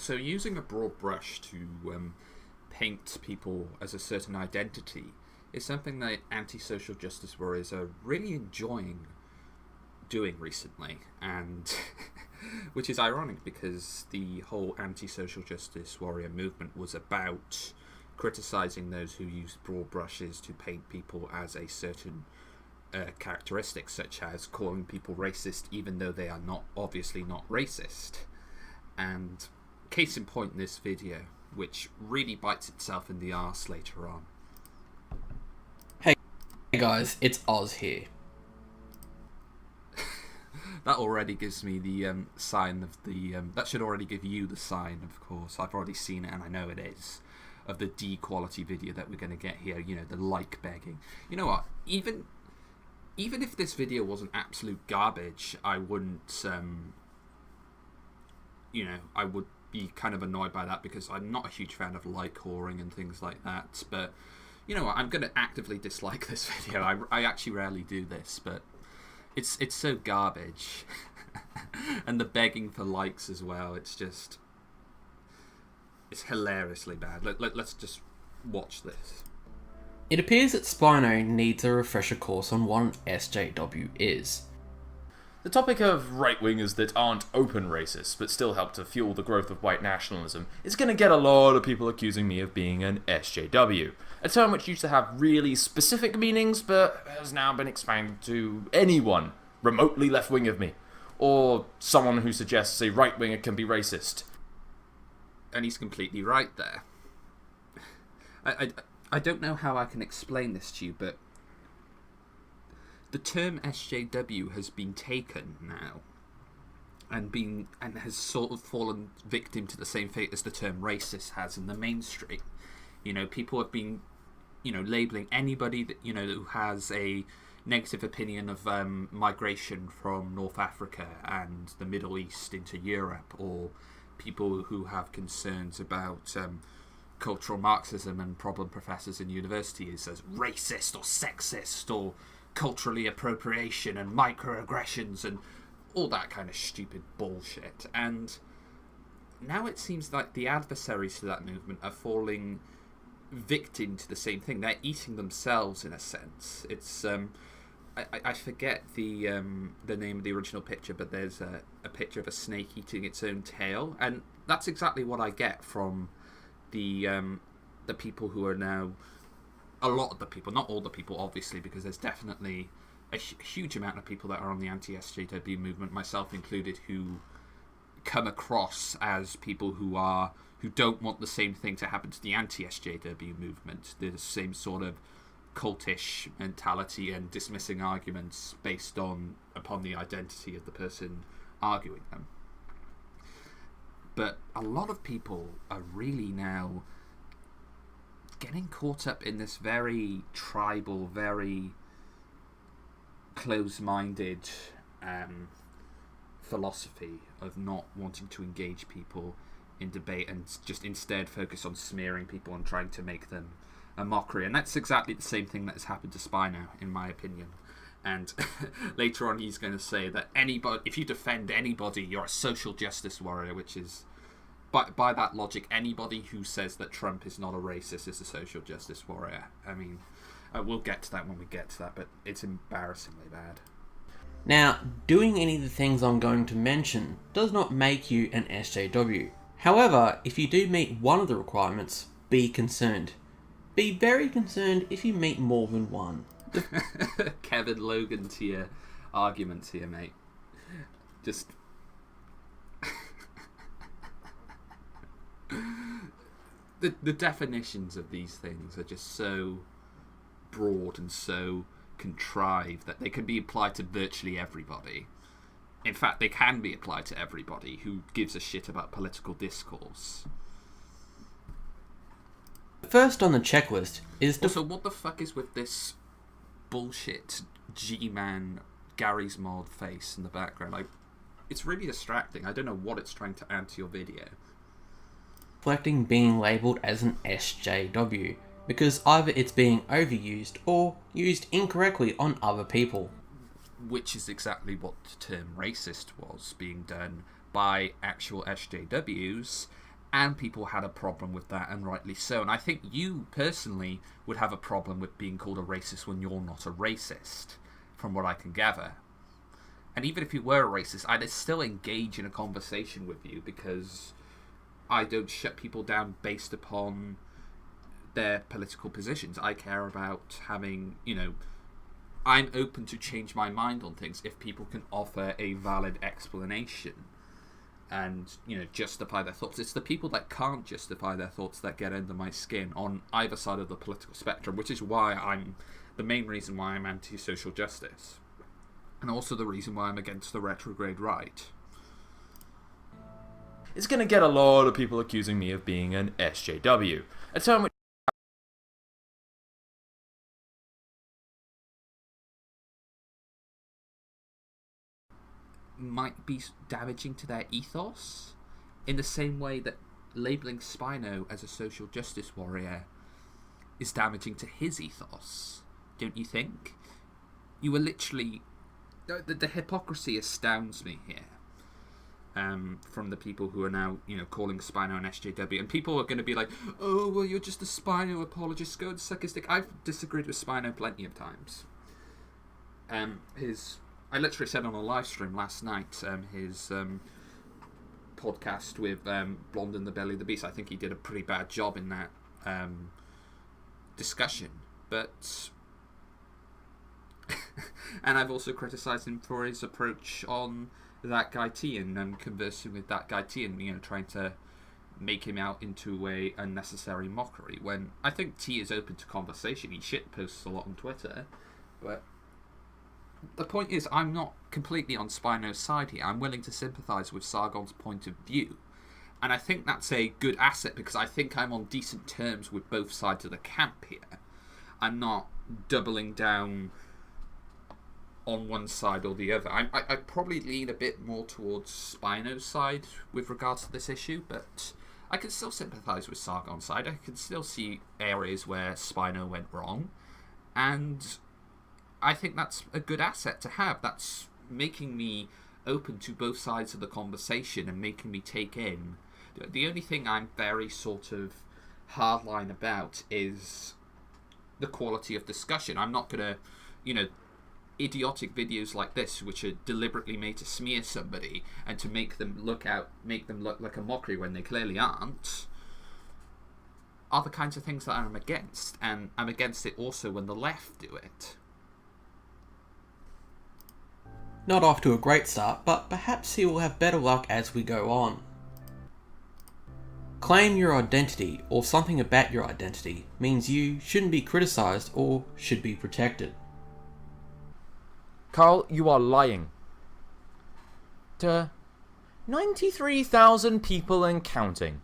So using a broad brush to paint people as a certain identity is something that anti-social justice warriors are really enjoying doing recently, and which is ironic because the whole anti-social justice warrior movement was about criticising those who use broad brushes to paint people as a certain characteristic, such as calling people racist even though they are not obviously not racist. And case in point, this video, which really bites itself in the arse later on. Hey guys, it's Oz here. That already gives me the sign of the... that should already give you the sign, of course. I've already seen it and I know it is. Of the D quality video that we're going to get here, you know, the like begging. You know what? Even if this video wasn't absolute garbage, I wouldn't... you know, I would be kind of annoyed by that because I'm not a huge fan of like whoring and things like that. But, you know what? I'm going to actively dislike this video. I actually rarely do this, but it's so garbage. And the begging for likes as well, it's just... it's hilariously bad. Let's just watch this. It appears that Spino needs a refresher course on what an SJW is. The topic of right-wingers that aren't open racists but still help to fuel the growth of white nationalism is going to get a lot of people accusing me of being an SJW, a term which used to have really specific meanings but has now been expanded to anyone remotely left-wing of me, or someone who suggests a right-winger can be racist. And he's completely right there. I don't know how I can explain this to you, but the term SJW has been taken now and has sort of fallen victim to the same fate as the term racist has in the mainstream. You know, people have been, you know, labelling anybody that, you know, who has a negative opinion of migration from North Africa and the Middle East into Europe, or people who have concerns about cultural Marxism and problem professors in universities as racist or sexist or culturally appropriation and microaggressions and all that kind of stupid bullshit. And now it seems like the adversaries to that movement are falling victim to the same thing. They're eating themselves in a sense. It's I forget the name of the original picture, but there's a picture of a snake eating its own tail, and that's exactly what I get from the people who are now... a lot of the people, not all the people, obviously, because there's definitely a huge amount of people that are on the anti-SJW movement, myself included, who come across as people who don't want the same thing to happen to the anti-SJW movement. The same sort of cultish mentality and dismissing arguments based upon the identity of the person arguing them. But a lot of people are really now getting caught up in this very tribal, very close-minded philosophy of not wanting to engage people in debate and just instead focus on smearing people and trying to make them a mockery. And that's exactly the same thing that has happened to Spino, in my opinion. And later on he's going to say that if you defend anybody, you're a social justice warrior, which is... By that logic, anybody who says that Trump is not a racist is a social justice warrior. I mean, we'll get to that when we get to that, but it's embarrassingly bad. Now, doing any of the things I'm going to mention does not make you an SJW. However, if you do meet one of the requirements, be concerned. Be very concerned if you meet more than one. Kevin Logan to your arguments here, mate. Just... The definitions of these things are just so broad and so contrived that they can be applied to virtually everybody. In fact, they can be applied to everybody who gives a shit about political discourse. First on the checklist is... Also, what the fuck is with this bullshit G-Man Gary's Mod face in the background? It's really distracting. I don't know what it's trying to add to your video. Reflecting being labelled as an SJW, because either it's being overused or used incorrectly on other people. Which is exactly what the term racist was being done by actual SJWs And people had a problem with that, and rightly so. And I think you personally would have a problem with being called a racist when you're not a racist, from what I can gather. And even if you were a racist, I'd still engage in a conversation with you, because I don't shut people down based upon their political positions. I care about having, I'm open to change my mind on things if people can offer a valid explanation and, justify their thoughts. It's the people that can't justify their thoughts that get under my skin on either side of the political spectrum, which is why the main reason why I'm anti-social justice. And also the reason why I'm against the retrograde right. It's going to get a lot of people accusing me of being an SJW, a term which might be damaging to their ethos, in the same way that labelling Spino as a social justice warrior is damaging to his ethos, don't you think? You were literally... The hypocrisy astounds me here. From the people who are now, calling Spino an SJW. And people are going to be like, oh, well, you're just a Spino apologist, go and suck his dick. I've disagreed with Spino plenty of times. I literally said on a live stream last night, his podcast with Blonde and the Belly of the Beast, I think he did a pretty bad job in that discussion. But... and I've also criticised him for his approach on that guy T and conversing with that guy T and, trying to make him out into a unnecessary mockery, when I think T is open to conversation. He shitposts a lot on Twitter, but the point is, I'm not completely on Spino's side here. I'm willing to sympathise with Sargon's point of view. And I think that's a good asset, because I think I'm on decent terms with both sides of the camp here. I'm not doubling down on one side or the other. I probably lean a bit more towards Spino's side with regards to this issue, but I can still sympathise with Sargon's side. I can still see areas where Spino went wrong, and I think that's a good asset to have. That's making me open to both sides of the conversation and making me take in. The only thing I'm very sort of hardline about is the quality of discussion. I'm not going to, idiotic videos like this, which are deliberately made to smear somebody and to make them look like a mockery when they clearly aren't, are the kinds of things that I'm against. And I'm against it also when the left do it. Not off to a great start, but perhaps he will have better luck as we go on. Claim your identity, or something about your identity, means you shouldn't be criticised or should be protected. Carl, you are lying. To 93,000 people and counting.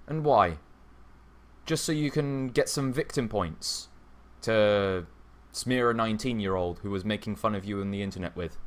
And why? Just so you can get some victim points to smear a 19-year-old who was making fun of you on the internet with.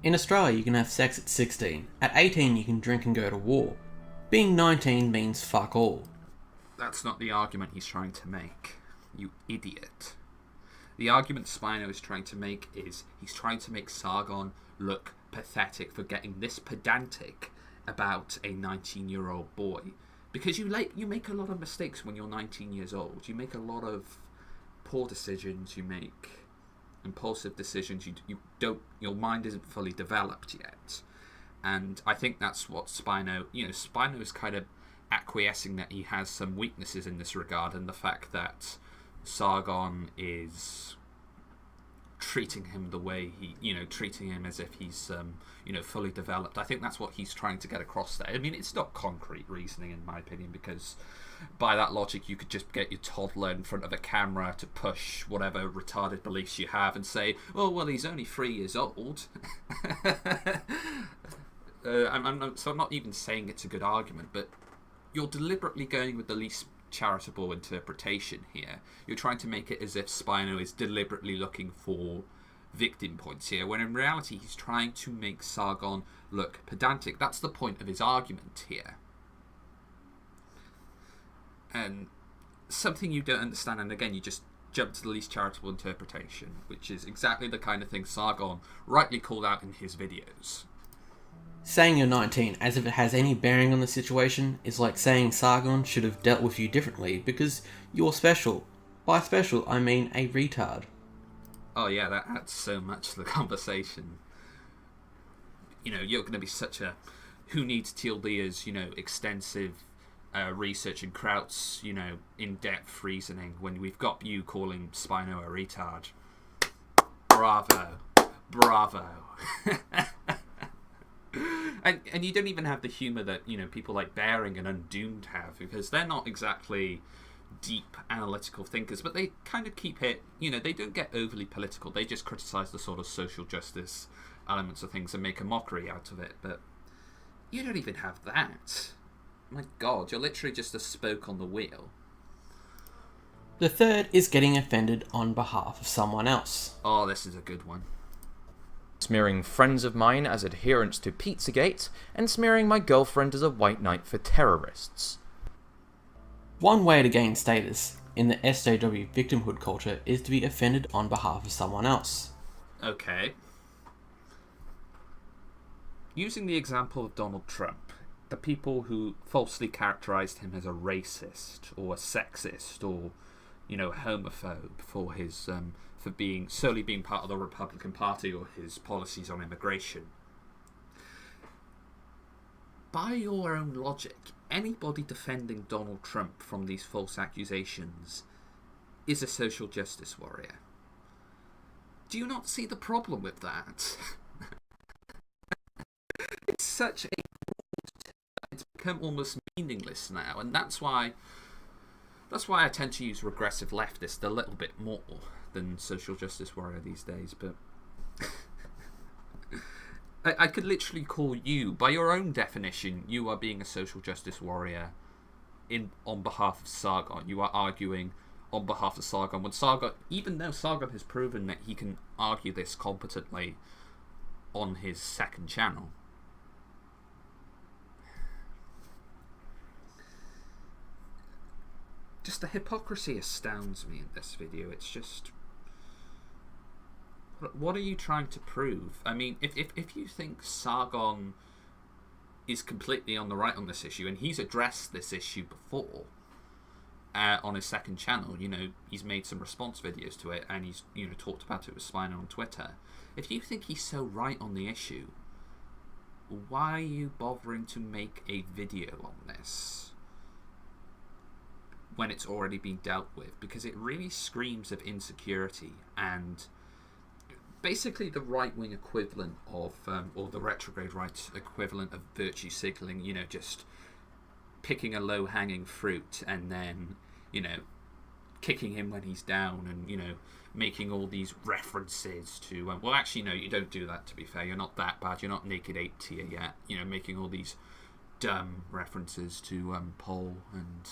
In Australia, you can have sex at 16. At 18, you can drink and go to war. Being 19 means fuck all. That's not the argument he's trying to make, you idiot. The argument Spino is trying to make is he's trying to make Sargon look pathetic for getting this pedantic about a 19-year-old boy. Because you make a lot of mistakes when you're 19 years old. You make a lot of poor decisions, you make impulsive decisions, your mind isn't fully developed yet. And I think that's what Spino is kind of acquiescing that he has some weaknesses in this regard, and the fact that Sargon is treating him the way treating him as if he's fully developed. I think that's what he's trying to get across there. I mean, it's not concrete reasoning in my opinion, because by that logic you could just get your toddler in front of a camera to push whatever retarded beliefs you have and say, oh well, he's only 3 years old. I'm not even saying it's a good argument, but you're deliberately going with the least charitable interpretation here. You're trying to make it as if Spino is deliberately looking for victim points here, when in reality he's trying to make Sargon look pedantic. That's the point of his argument here. And something you don't understand, and again you just jump to the least charitable interpretation, which is exactly the kind of thing Sargon rightly called out in his videos. Saying you're 19 as if it has any bearing on the situation is like saying Sargon should have dealt with you differently because you're special. By special, I mean a retard. Oh yeah, that adds so much to the conversation. You know, you're going to be such a who needs Teal'c's, extensive research and Kraut's, in-depth reasoning when we've got you calling Spino a retard. Bravo. Bravo. And you don't even have the humour that, people like Baring and Undoomed have, because they're not exactly deep analytical thinkers, but they kind of keep it, they don't get overly political. They just criticise the sort of social justice elements of things and make a mockery out of it. But you don't even have that. My God, you're literally just a spoke on the wheel. The third is getting offended on behalf of someone else. Oh, this is a good one. Smearing friends of mine as adherents to Pizzagate, and smearing my girlfriend as a white knight for terrorists. One way to gain status in the SJW victimhood culture is to be offended on behalf of someone else. Okay. Using the example of Donald Trump, the people who falsely characterised him as a racist or a sexist or, homophobe for his for solely being part of the Republican Party or his policies on immigration. By your own logic, anybody defending Donald Trump from these false accusations is a social justice warrior. Do you not see the problem with that? It's such a it's become almost meaningless now, and that's why I tend to use regressive leftist a little bit more than social justice warrior these days. But I could literally call you, by your own definition, you are being a social justice warrior on behalf of Sargon. You are arguing on behalf of Sargon, when Sargon, even though Sargon has proven that he can argue this competently on his second channel. Just the hypocrisy astounds me in this video. It's just, what are you trying to prove? I mean, if you think Sargon is completely on the right on this issue, and he's addressed this issue before on his second channel, he's made some response videos to it, and he's talked about it with Spino on Twitter. If you think he's so right on the issue, why are you bothering to make a video on this when it's already been dealt with? Because it really screams of insecurity and basically the right-wing equivalent of, or the retrograde right equivalent of virtue signaling, just picking a low-hanging fruit and then, kicking him when he's down and, making all these references to, well, actually, no, you don't do that, to be fair. You're not that bad. You're not naked 8 tier yet. Making all these dumb references to Pol and,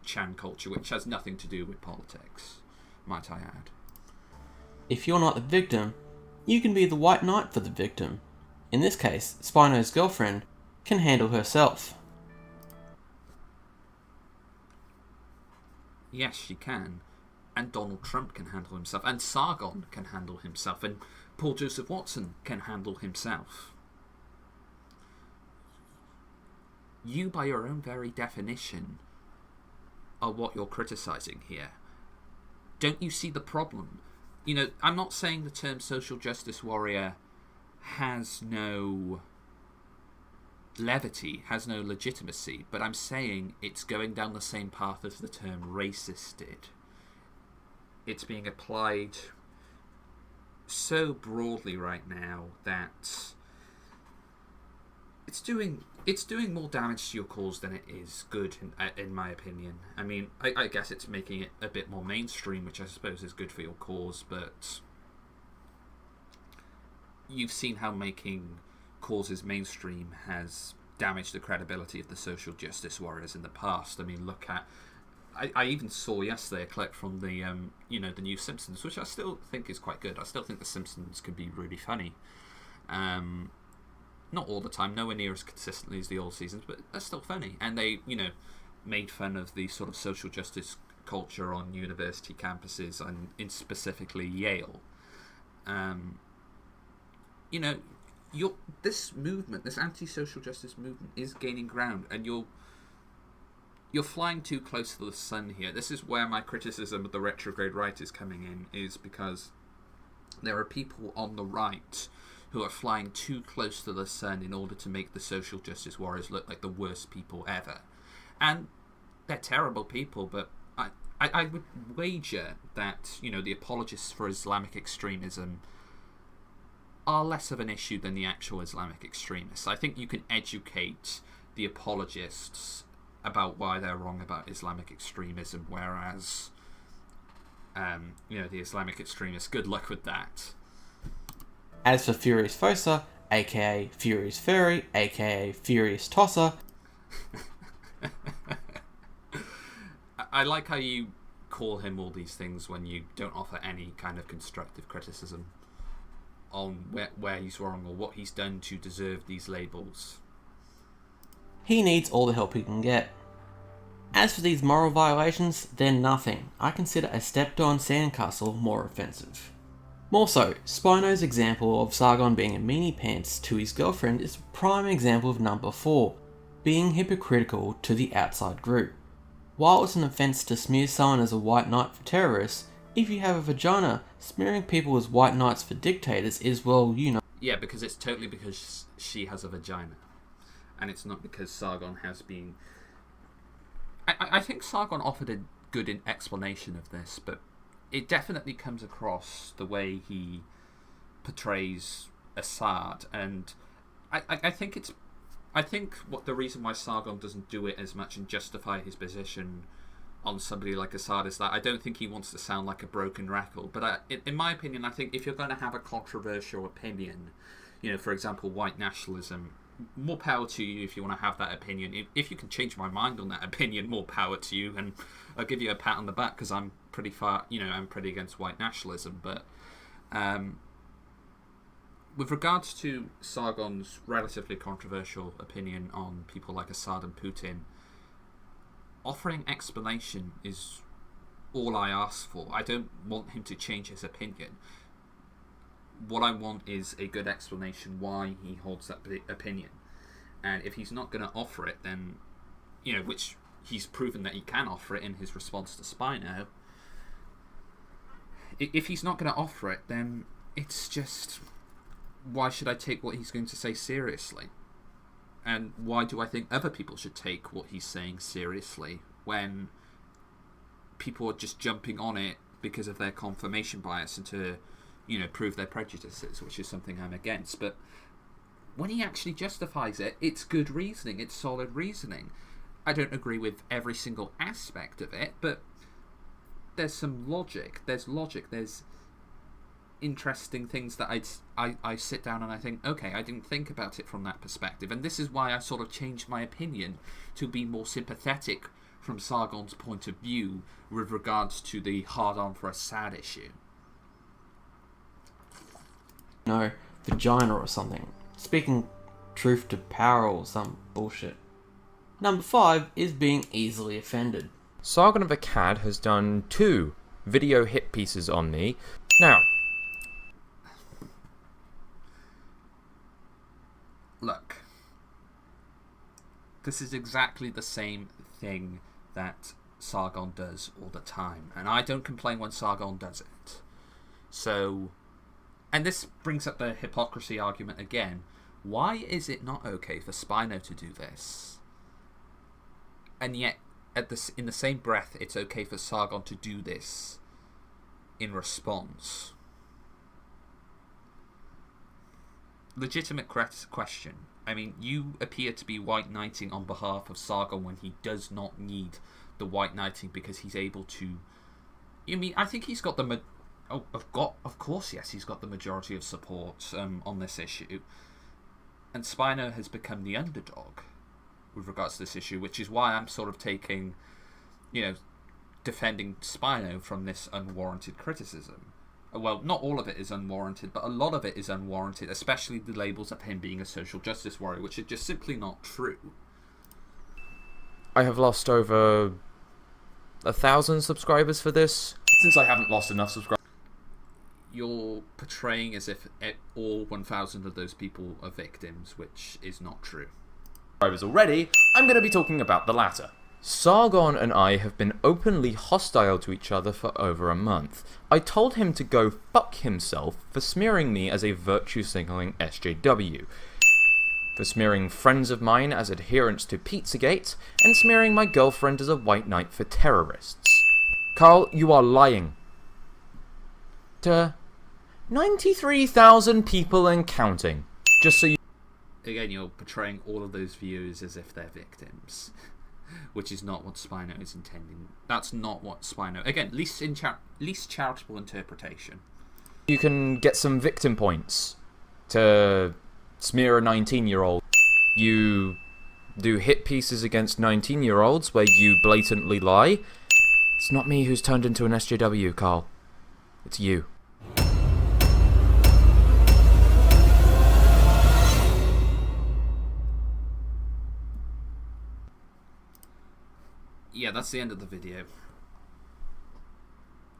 Chan culture, which has nothing to do with politics, might I add. If you're not the victim, you can be the white knight for the victim. In this case, Spino's girlfriend can handle herself. Yes, she can. And Donald Trump can handle himself. And Sargon can handle himself. And Paul Joseph Watson can handle himself. You, by your own very definition, are what you're criticising here. Don't you see the problem? I'm not saying the term social justice warrior has no levity, has no legitimacy, but I'm saying it's going down the same path as the term racist did. It's being applied so broadly right now that it's doing more damage to your cause than it is good, in my opinion. I mean, I guess it's making it a bit more mainstream, which I suppose is good for your cause, but you've seen how making causes mainstream has damaged the credibility of the social justice warriors in the past. I mean, look at... I even saw yesterday a clip from the the new Simpsons, which I still think is quite good. I still think the Simpsons can be really funny. Not all the time, nowhere near as consistently as the old seasons, but they're still funny. And they, made fun of the sort of social justice culture on university campuses, and in specifically Yale. this movement, this anti-social justice movement, is gaining ground, and you're flying too close to the sun here. This is where my criticism of the retrograde right is coming in, is because there are people on the right who are flying too close to the sun in order to make the social justice warriors look like the worst people ever. And they're terrible people, but I would wager that, the apologists for Islamic extremism are less of an issue than the actual Islamic extremists. I think you can educate the apologists about why they're wrong about Islamic extremism, whereas, the Islamic extremists, good luck with that. As for Furious Fossa, aka Furious Furry, aka Furious Tosser, I like how you call him all these things when you don't offer any kind of constructive criticism on where he's wrong or what he's done to deserve these labels. he needs all the help he can get. As for these moral violations, they're nothing. I consider a stepped-on sandcastle more offensive. More so, Spino's example of Sargon being a meanie pants to his girlfriend is a prime example of number 4, being hypocritical to the outside group. While it's an offence to smear someone as a white knight for terrorists, if you have a vagina, smearing people as white knights for dictators is, well, Yeah, because it's totally because she has a vagina. And it's not because Sargon has been... I think Sargon offered a good explanation of this, but it definitely comes across the way he portrays Ausyarr, and I think what the reason why Sargon doesn't do it as much and justify his position on somebody like Ausyarr is that I don't think he wants to sound like a broken record. But in my opinion, I think if you're going to have a controversial opinion, for example, white nationalism, more power to you if you want to have that opinion. If you can change my mind on that opinion, more power to you, and I'll give you a pat on the back because I'm pretty I'm pretty against white nationalism. But with regards to Sargon's relatively controversial opinion on people like Assad and Putin, offering explanation is all I ask for. I don't want him to change his opinion. What I want is a good explanation why he holds that opinion. And if he's not going to offer it, then, which he's proven that he can offer it in his response to Spino, if he's not going to offer it, then it's just, why should I take what he's going to say seriously? And why do I think other people should take what he's saying seriously when people are just jumping on it because of their confirmation bias and to prove their prejudices, which is something I'm against. But when he actually justifies it, it's good reasoning, it's solid reasoning. I don't agree with every single aspect of it, but there's some logic, there's interesting things that I sit down and I think, okay, I didn't think about it from that perspective, and this is why I sort of changed my opinion to be more sympathetic from Sargon's point of view with regards to the hard-on for Assad issue. Vagina or something. Speaking truth to power or some bullshit. Number 5 is being easily offended. Sargon of Akkad has done 2 video hit pieces on me. Now, look, this is exactly the same thing that Sargon does all the time, and I don't complain when Sargon does it. So, and this brings up the hypocrisy argument again. Why is it not okay for Spino to do this, and yet in the same breath it's okay for Sargon to do this in response? Legitimate question. I mean, you appear to be white knighting on behalf of Sargon when he does not need the white knighting because he's able to... I think he's got the... of course, yes, he's got the majority of support on this issue. And Spino has become the underdog with regards to this issue, which is why I'm sort of taking, defending Spino from this unwarranted criticism. Well, not all of it is unwarranted, but a lot of it is unwarranted, especially the labels of him being a social justice warrior, which are just simply not true. I have lost over 1,000 subscribers for this, since I haven't lost enough subscribers. you're portraying as if all 1,000 of those people are victims, which is not true. Already, I'm going to be talking about the latter. Sargon and I have been openly hostile to each other for over a month. I told him to go fuck himself for smearing me as a virtue-signaling SJW, for smearing friends of mine as adherents to Pizzagate, and smearing my girlfriend as a white knight for terrorists. Carl, you are lying. To 93,000 people and counting. Just so you... Again, you're portraying all of those viewers as if they're victims, which is not what Spino is intending. That's not what Spino... Again, least charitable interpretation. You can get some victim points to smear a 19-year-old. You do hit pieces against 19-year-olds where you blatantly lie. It's not me who's turned into an SJW, Carl. It's you. Yeah, that's the end of the video.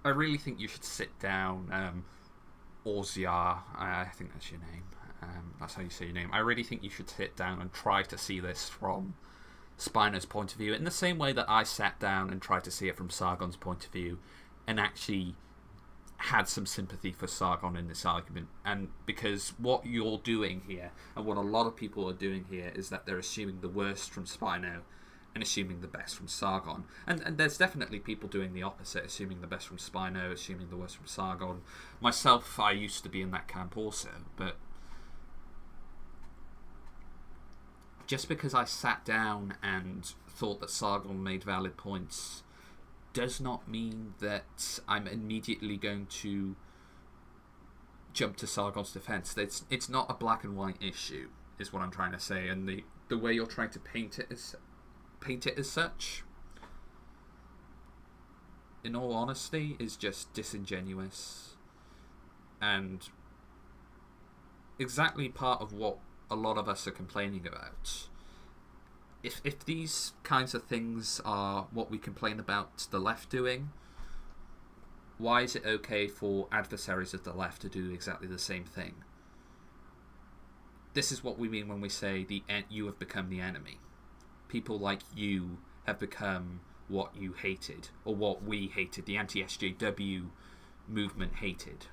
I really think you should sit down, Ausyarr, I think that's your name. That's how you say your name. I really think you should sit down and try to see this from Spino's point of view, in the same way that I sat down and tried to see it from Sargon's point of view, and actually had some sympathy for Sargon in this argument. And because what you're doing here, and what a lot of people are doing here, is that they're assuming the worst from Spino and assuming the best from Sargon. And there's definitely people doing the opposite, assuming the best from Spino, assuming the worst from Sargon. Myself, I used to be in that camp also, but just because I sat down and thought that Sargon made valid points does not mean that I'm immediately going to jump to Sargon's defense. It's not a black and white issue, is what I'm trying to say, and the way you're trying to paint it as such, in all honesty, is just disingenuous and exactly part of what a lot of us are complaining about. If these kinds of things are what we complain about the left doing, why is it okay for adversaries of the left to do exactly the same thing? This is what we mean when we say you have become the enemy. People like you have become what you hated, or what we hated, the anti-SJW movement hated.